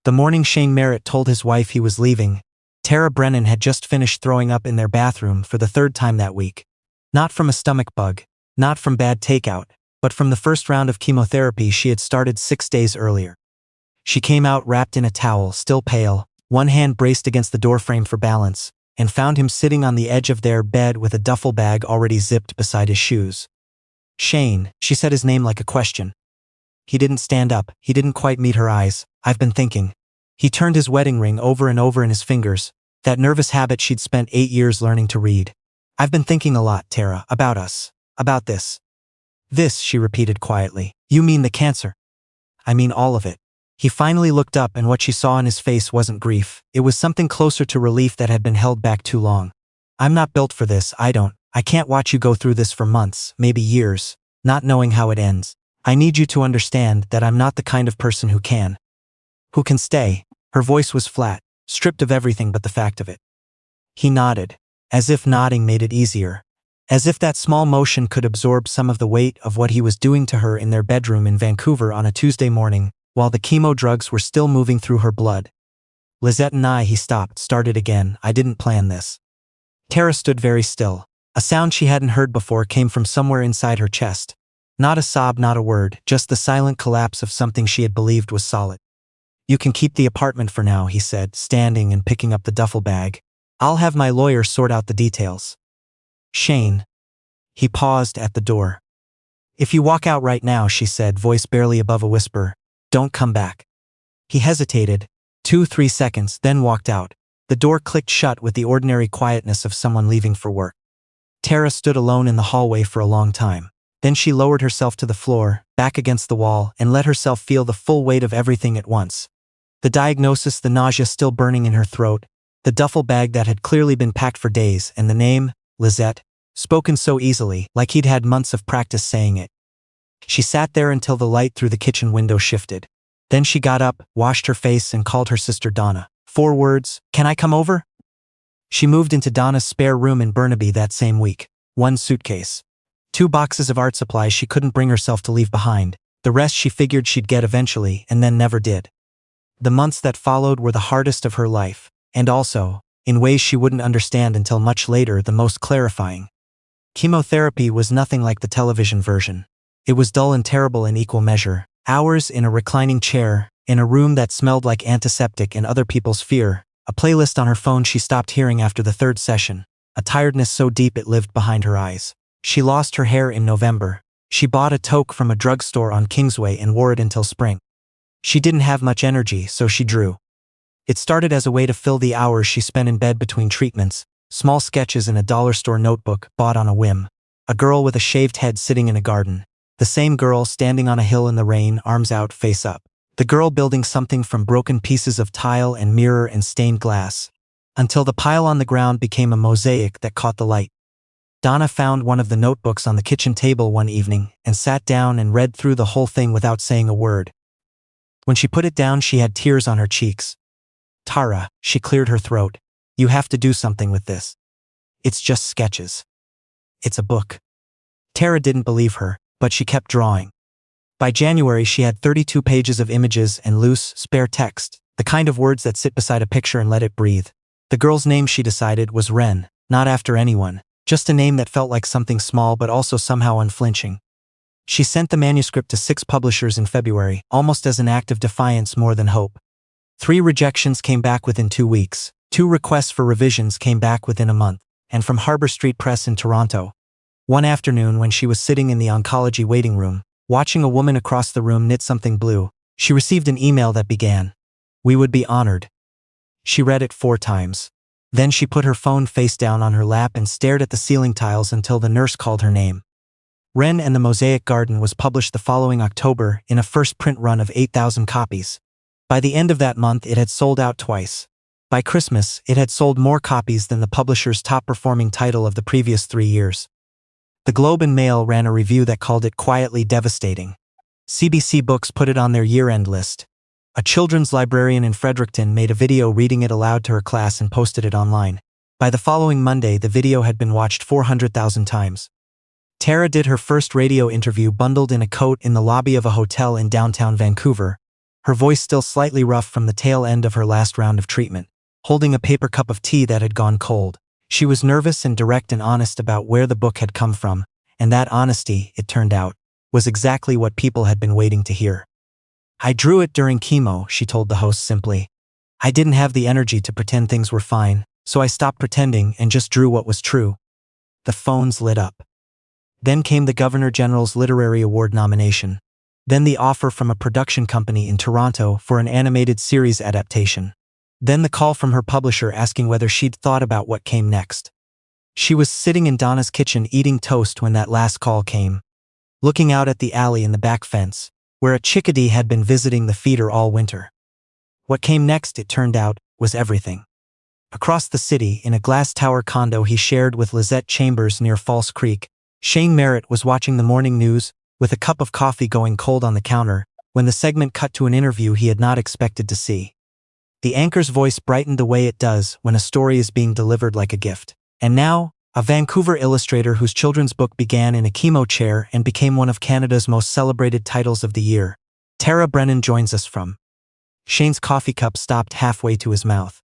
The morning Shane Merritt told his wife he was leaving, Tara Brennan had just finished throwing up in their bathroom for the third time that week. Not from a stomach bug, not from bad takeout, but from the first round of chemotherapy she had started 6 days earlier. She came out wrapped in a towel, still pale, one hand braced against the doorframe for balance, and found him sitting on the edge of their bed with a duffel bag already zipped beside his shoes. "Shane," she said his name like a question. He didn't stand up, he didn't quite meet her eyes. "I've been thinking." He turned his wedding ring over and over in his fingers, that nervous habit she'd spent 8 years learning to read. "I've been thinking a lot, Tara, about us. About this." "This," she repeated quietly. "You mean the cancer?" "I mean all of it." He finally looked up, and what she saw in his face wasn't grief. It was something closer to relief that had been held back too long. "I'm not built for this, I can't watch you go through this for months, maybe years, not knowing how it ends. I need you to understand that I'm not the kind of person who can stay." Her voice was flat, stripped of everything but the fact of it. He nodded, as if nodding made it easier. As if that small motion could absorb some of the weight of what he was doing to her in their bedroom in Vancouver on a Tuesday morning, while the chemo drugs were still moving through her blood. "Lisette and I," he started again, "I didn't plan this." Tara stood very still. A sound she hadn't heard before came from somewhere inside her chest. Not a sob, not a word, just the silent collapse of something she had believed was solid. "You can keep the apartment for now," he said, standing and picking up the duffel bag. "I'll have my lawyer sort out the details." "Shane." He paused at the door. "If you walk out right now," she said, voice barely above a whisper, "don't come back." He hesitated, 2-3 seconds, then walked out. The door clicked shut with the ordinary quietness of someone leaving for work. Tara stood alone in the hallway for a long time. Then she lowered herself to the floor, back against the wall, and let herself feel the full weight of everything at once. The diagnosis, the nausea still burning in her throat, the duffel bag that had clearly been packed for days, and the name, Lisette, spoken so easily, like he'd had months of practice saying it. She sat there until the light through the kitchen window shifted. Then she got up, washed her face, and called her sister Donna. 4 words, "Can I come over?" She moved into Donna's spare room in Burnaby that same week. 1 suitcase. 2 boxes of art supplies she couldn't bring herself to leave behind. The rest she figured she'd get eventually, and then never did. The months that followed were the hardest of her life, and also, in ways she wouldn't understand until much later, the most clarifying. Chemotherapy was nothing like the television version. It was dull and terrible in equal measure. Hours in a reclining chair, in a room that smelled like antiseptic and other people's fear, a playlist on her phone she stopped hearing after the 3rd session, a tiredness so deep it lived behind her eyes. She lost her hair in November. She bought a toque from a drugstore on Kingsway and wore it until spring. She didn't have much energy, so she drew. It started as a way to fill the hours she spent in bed between treatments, small sketches in a dollar store notebook bought on a whim. A girl with a shaved head sitting in a garden. The same girl standing on a hill in the rain, arms out, face up. The girl building something from broken pieces of tile and mirror and stained glass. Until the pile on the ground became a mosaic that caught the light. Donna found one of the notebooks on the kitchen table one evening and sat down and read through the whole thing without saying a word. When she put it down, she had tears on her cheeks. "Tara," she cleared her throat, "you have to do something with this. It's just sketches. It's a book." Tara didn't believe her, but she kept drawing. By January, she had 32 pages of images and loose, spare text, the kind of words that sit beside a picture and let it breathe. The girl's name, she decided, was Wren, not after anyone, just a name that felt like something small but also somehow unflinching. She sent the manuscript to 6 publishers in February, almost as an act of defiance more than hope. 3 rejections came back within 2 weeks, 2 requests for revisions came back within a month, and from Harbour Street Press in Toronto. One afternoon, when she was sitting in the oncology waiting room, watching a woman across the room knit something blue, she received an email that began, "We would be honored." She read it 4 times. Then she put her phone face down on her lap and stared at the ceiling tiles until the nurse called her name. Wren and the Mosaic Garden was published the following October in a first print run of 8,000 copies. By the end of that month, it had sold out twice. By Christmas, it had sold more copies than the publisher's top-performing title of the previous 3 years. The Globe and Mail ran a review that called it quietly devastating. CBC Books put it on their year-end list. A children's librarian in Fredericton made a video reading it aloud to her class and posted it online. By the following Monday, the video had been watched 400,000 times. Tara did her first radio interview bundled in a coat in the lobby of a hotel in downtown Vancouver. her voice still slightly rough from the tail end of her last round of treatment, holding a paper cup of tea that had gone cold. She was nervous and direct and honest about where the book had come from, and that honesty, it turned out, was exactly what people had been waiting to hear. "I drew it during chemo," she told the host simply. "I didn't have the energy to pretend things were fine, so I stopped pretending and just drew what was true." The phones lit up. Then came the Governor General's Literary Award nomination. Then the offer from a production company in Toronto for an animated series adaptation. Then the call from her publisher asking whether she'd thought about what came next. She was sitting in Donna's kitchen eating toast when that last call came, looking out at the alley in the back fence, where a chickadee had been visiting the feeder all winter. What came next, it turned out, was everything. Across the city, in a glass tower condo he shared with Lisette Chambers near False Creek, Shane Merritt was watching the morning news, with a cup of coffee going cold on the counter, when the segment cut to an interview he had not expected to see. The anchor's voice brightened the way it does when a story is being delivered like a gift. And now, a Vancouver illustrator whose children's book began in a chemo chair and became one of Canada's most celebrated titles of the year. Tara Brennan joins us from. Shane's coffee cup stopped halfway to his mouth.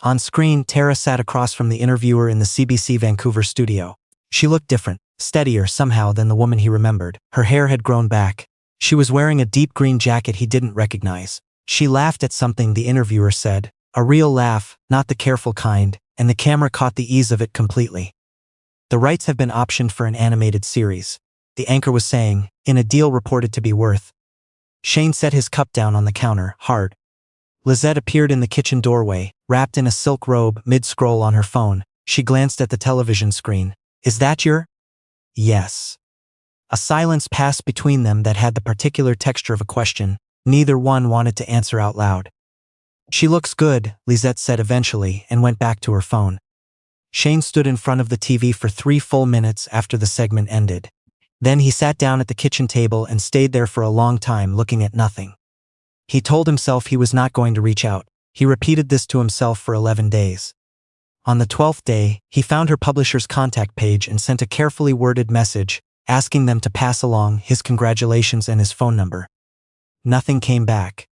On screen, Tara sat across from the interviewer in the CBC Vancouver studio. She looked different, steadier somehow than the woman he remembered. Her hair had grown back. She was wearing a deep green jacket he didn't recognize. She laughed at something the interviewer said, a real laugh, not the careful kind, and the camera caught the ease of it completely. "The rights have been optioned for an animated series," the anchor was saying, in a deal reported to be worth. Shane set his cup down on the counter, hard. Lisette appeared in the kitchen doorway, wrapped in a silk robe, mid-scroll on her phone. She glanced at the television screen. "Is that your?" "Yes." A silence passed between them that had the particular texture of a question. Neither one wanted to answer out loud. "She looks good," Lisette said eventually, and went back to her phone. Shane stood in front of the TV for 3 full minutes after the segment ended. Then he sat down at the kitchen table and stayed there for a long time looking at nothing. He told himself he was not going to reach out. He repeated this to himself for 11 days. On the 12th day, he found her publisher's contact page and sent a carefully worded message, asking them to pass along his congratulations and his phone number. Nothing came back.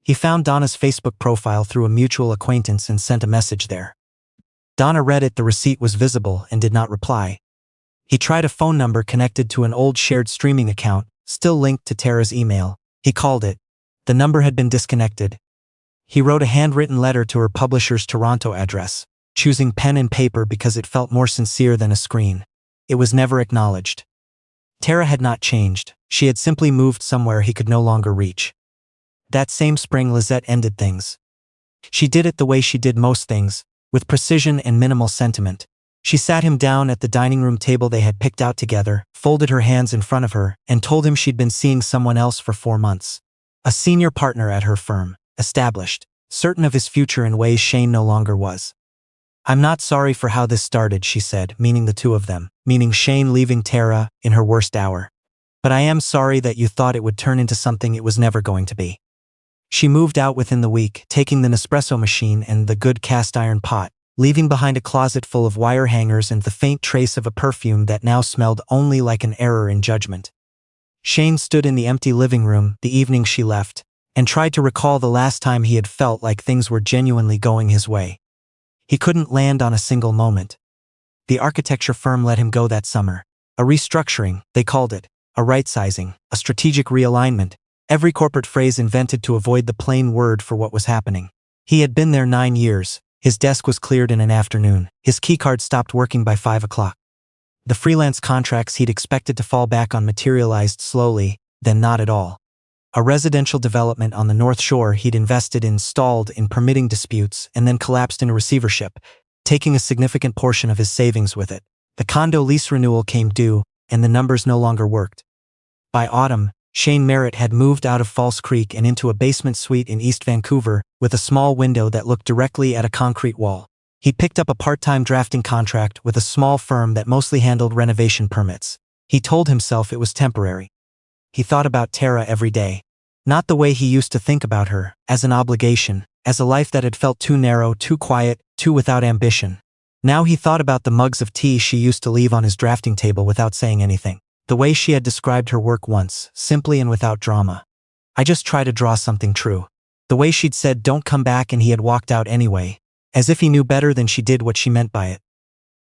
He found Donna's Facebook profile through a mutual acquaintance and sent a message there. Donna read it. The receipt was visible and did not reply. He tried a phone number connected to an old shared streaming account, still linked to Tara's email. He called it. The number had been disconnected. He wrote a handwritten letter to her publisher's Toronto address, choosing pen and paper because it felt more sincere than a screen. It was never acknowledged. Tara had not changed. She had simply moved somewhere he could no longer reach. That same spring, Lisette ended things. She did it the way she did most things, with precision and minimal sentiment. She sat him down at the dining room table they had picked out together, folded her hands in front of her, and told him she'd been seeing someone else for 4 months. A senior partner at her firm, established, certain of his future in ways Shane no longer was. "I'm not sorry for how this started," she said, meaning the two of them, meaning Shane leaving Tara in her worst hour. "But I am sorry that you thought it would turn into something it was never going to be." She moved out within the week, taking the Nespresso machine and the good cast iron pot, leaving behind a closet full of wire hangers and the faint trace of a perfume that now smelled only like an error in judgment. Shane stood in the empty living room the evening she left, and tried to recall the last time he had felt like things were genuinely going his way. He couldn't land on a single moment. The architecture firm let him go that summer. A restructuring, they called it, a right-sizing, a strategic realignment, every corporate phrase invented to avoid the plain word for what was happening. He had been there 9 years. His desk was cleared in an afternoon. His keycard stopped working by 5 o'clock. The freelance contracts he'd expected to fall back on materialized slowly, then not at all. A residential development on the North Shore he'd invested in stalled in permitting disputes and then collapsed into receivership, taking a significant portion of his savings with it. The condo lease renewal came due, and the numbers no longer worked. By autumn, Shane Merritt had moved out of False Creek and into a basement suite in East Vancouver, with a small window that looked directly at a concrete wall. He picked up a part-time drafting contract with a small firm that mostly handled renovation permits. He told himself it was temporary. He thought about Tara every day. Not the way he used to think about her, as an obligation, as a life that had felt too narrow, too quiet, too without ambition. Now he thought about the mugs of tea she used to leave on his drafting table without saying anything. The way she had described her work once, simply and without drama. I just try to draw something true. The way she'd said don't come back and he had walked out anyway, as if he knew better than she did what she meant by it.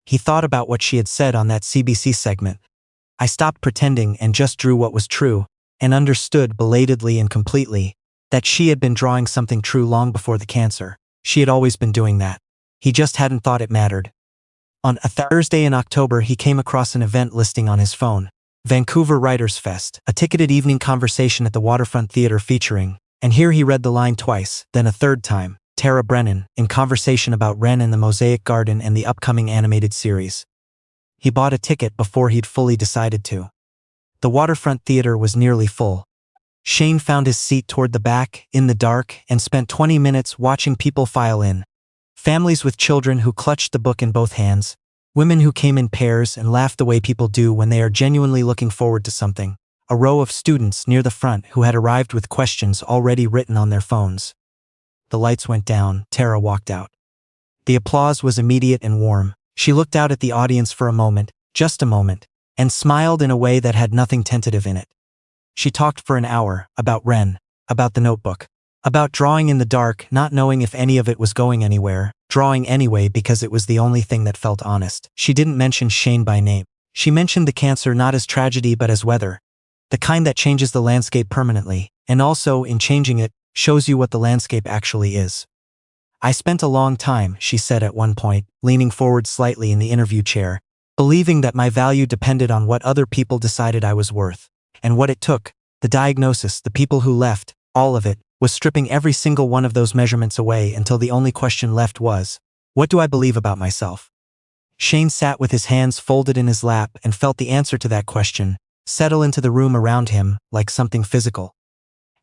He thought about what she had said on that CBC segment. I stopped pretending and just drew what was true, and understood belatedly and completely that she had been drawing something true long before the cancer. She had always been doing that. He just hadn't thought it mattered. On a Thursday in October, he came across an event listing on his phone. Vancouver Writers Fest, a ticketed evening conversation at the Waterfront Theatre featuring, and here he read the line twice, then a third time, Tara Brennan, in conversation about Wren and the Mosaic Garden and the upcoming animated series. He bought a ticket before he'd fully decided to. The Waterfront Theatre was nearly full. Shane found his seat toward the back, in the dark, and spent 20 minutes watching people file in. Families with children who clutched the book in both hands, women who came in pairs and laughed the way people do when they are genuinely looking forward to something, a row of students near the front who had arrived with questions already written on their phones. The lights went down, Tara walked out. The applause was immediate and warm. She looked out at the audience for a moment, just a moment, and smiled in a way that had nothing tentative in it. She talked for an hour, about Wren, about the notebook, about drawing in the dark, not knowing if any of it was going anywhere, drawing anyway because it was the only thing that felt honest. She didn't mention Shane by name. She mentioned the cancer not as tragedy but as weather, the kind that changes the landscape permanently, and also, in changing it, shows you what the landscape actually is. I spent a long time, she said at one point, leaning forward slightly in the interview chair, believing that my value depended on what other people decided I was worth. And what it took, the diagnosis, the people who left, all of it, was stripping every single one of those measurements away until the only question left was, what do I believe about myself? Shane sat with his hands folded in his lap and felt the answer to that question settle into the room around him like something physical.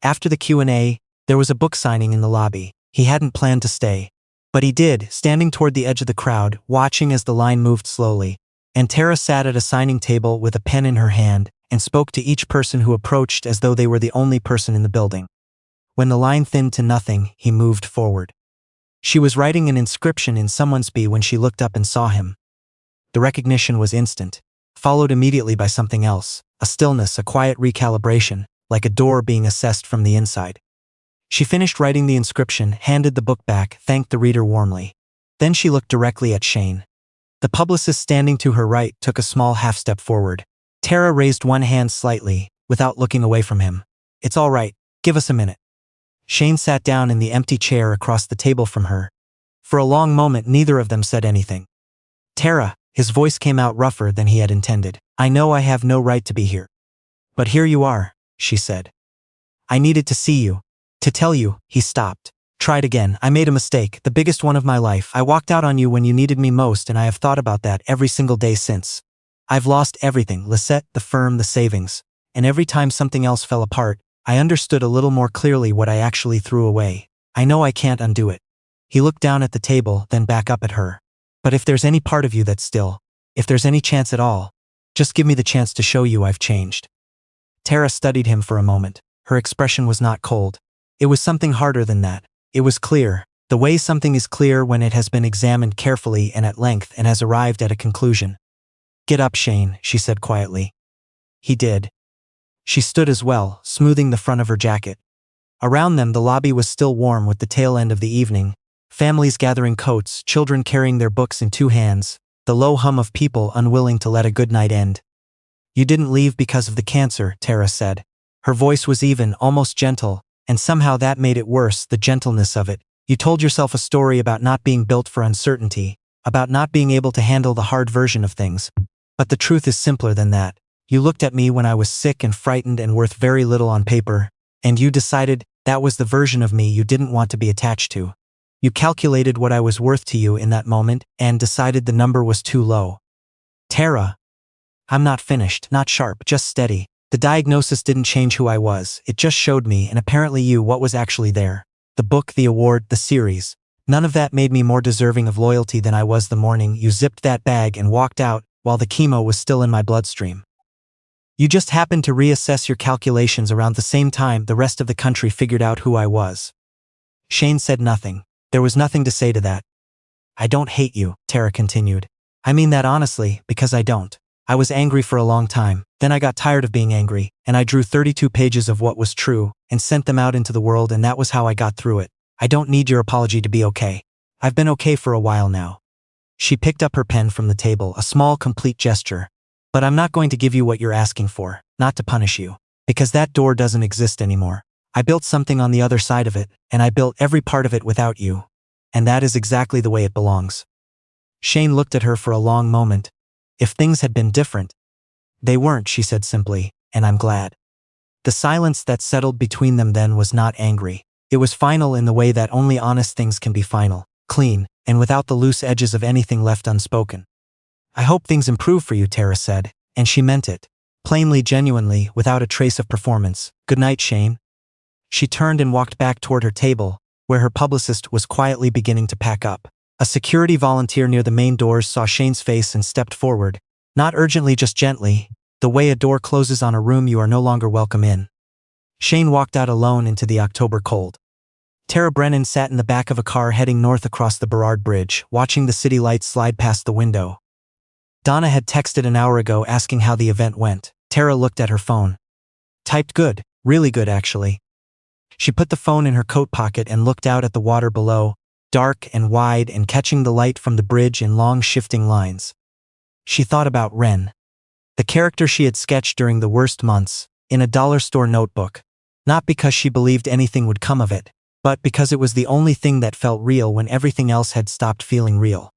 After the Q&A, there was a book signing in the lobby. He hadn't planned to stay, but he did, standing toward the edge of the crowd, watching as the line moved slowly, and Tara sat at a signing table with a pen in her hand and spoke to each person who approached as though they were the only person in the building. When the line thinned to nothing, he moved forward. She was writing an inscription in someone's B when she looked up and saw him. The recognition was instant, followed immediately by something else, a stillness, a quiet recalibration, like a door being assessed from the inside. She finished writing the inscription, handed the book back, thanked the reader warmly. Then she looked directly at Shane. The publicist standing to her right took a small half-step forward. Tara raised one hand slightly, without looking away from him. It's all right, give us a minute. Shane sat down in the empty chair across the table from her. For a long moment neither of them said anything. Tara, his voice came out rougher than he had intended. I know I have no right to be here. But here you are, she said. I needed to see you. To tell you, he stopped. Tried again, I made a mistake, the biggest one of my life. I walked out on you when you needed me most and I have thought about that every single day since. I've lost everything, Lisette, the firm, the savings. And every time something else fell apart, I understood a little more clearly what I actually threw away. I know I can't undo it. He looked down at the table, then back up at her. But if there's any part of you that's still, if there's any chance at all, just give me the chance to show you I've changed. Tara studied him for a moment. Her expression was not cold. It was something harder than that. It was clear, the way something is clear when it has been examined carefully and at length and has arrived at a conclusion. Get up, Shane, she said quietly. He did. She stood as well, smoothing the front of her jacket. Around them the lobby was still warm with the tail end of the evening, families gathering coats, children carrying their books in two hands, the low hum of people unwilling to let a good night end. You didn't leave because of the cancer, Tara said. Her voice was even, almost gentle, and somehow that made it worse, the gentleness of it. You told yourself a story about not being built for uncertainty, about not being able to handle the hard version of things. But the truth is simpler than that. You looked at me when I was sick and frightened and worth very little on paper, and you decided that was the version of me you didn't want to be attached to. You calculated what I was worth to you in that moment and decided the number was too low. Tara, I'm not finished, not sharp, just steady. The diagnosis didn't change who I was, it just showed me, and apparently you, what was actually there. The book, the award, the series. None of that made me more deserving of loyalty than I was the morning you zipped that bag and walked out while the chemo was still in my bloodstream. You just happened to reassess your calculations around the same time the rest of the country figured out who I was. Shane said nothing. There was nothing to say to that. I don't hate you, Tara continued. I mean that honestly, because I don't. I was angry for a long time, then I got tired of being angry, and I drew 32 pages of what was true, and sent them out into the world, and that was how I got through it. I don't need your apology to be okay. I've been okay for a while now. She picked up her pen from the table, a small, complete gesture. But I'm not going to give you what you're asking for, not to punish you. Because that door doesn't exist anymore. I built something on the other side of it, and I built every part of it without you. And that is exactly the way it belongs. Shane looked at her for a long moment. If things had been different. They weren't, she said simply, and I'm glad. The silence that settled between them then was not angry. It was final in the way that only honest things can be final, clean, and without the loose edges of anything left unspoken. I hope things improve for you, Tara said, and she meant it. Plainly, genuinely, without a trace of performance. Good night, Shane. She turned and walked back toward her table, where her publicist was quietly beginning to pack up. A security volunteer near the main doors saw Shane's face and stepped forward. Not urgently, just gently, the way a door closes on a room you are no longer welcome in. Shane walked out alone into the October cold. Tara Brennan sat in the back of a car heading north across the Burrard Bridge, watching the city lights slide past the window. Donna had texted an hour ago asking how the event went. Tara looked at her phone. Typed good, really good actually. She put the phone in her coat pocket and looked out at the water below, dark and wide and catching the light from the bridge in long shifting lines. She thought about Wren. The character she had sketched during the worst months, in a dollar store notebook. Not because she believed anything would come of it, but because it was the only thing that felt real when everything else had stopped feeling real.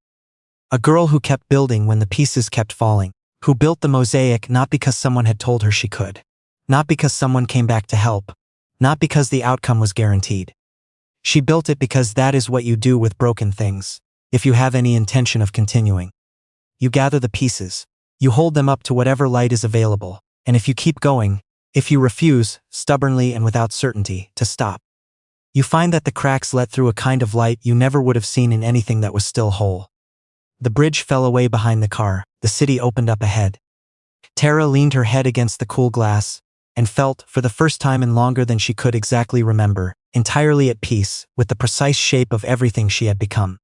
A girl who kept building when the pieces kept falling. Who built the mosaic not because someone had told her she could. Not because someone came back to help. Not because the outcome was guaranteed. She built it because that is what you do with broken things, if you have any intention of continuing. You gather the pieces. You hold them up to whatever light is available, and if you keep going, if you refuse, stubbornly and without certainty, to stop, you find that the cracks let through a kind of light you never would have seen in anything that was still whole. The bridge fell away behind the car, the city opened up ahead. Tara leaned her head against the cool glass, and felt, for the first time in longer than she could exactly remember, entirely at peace with the precise shape of everything she had become.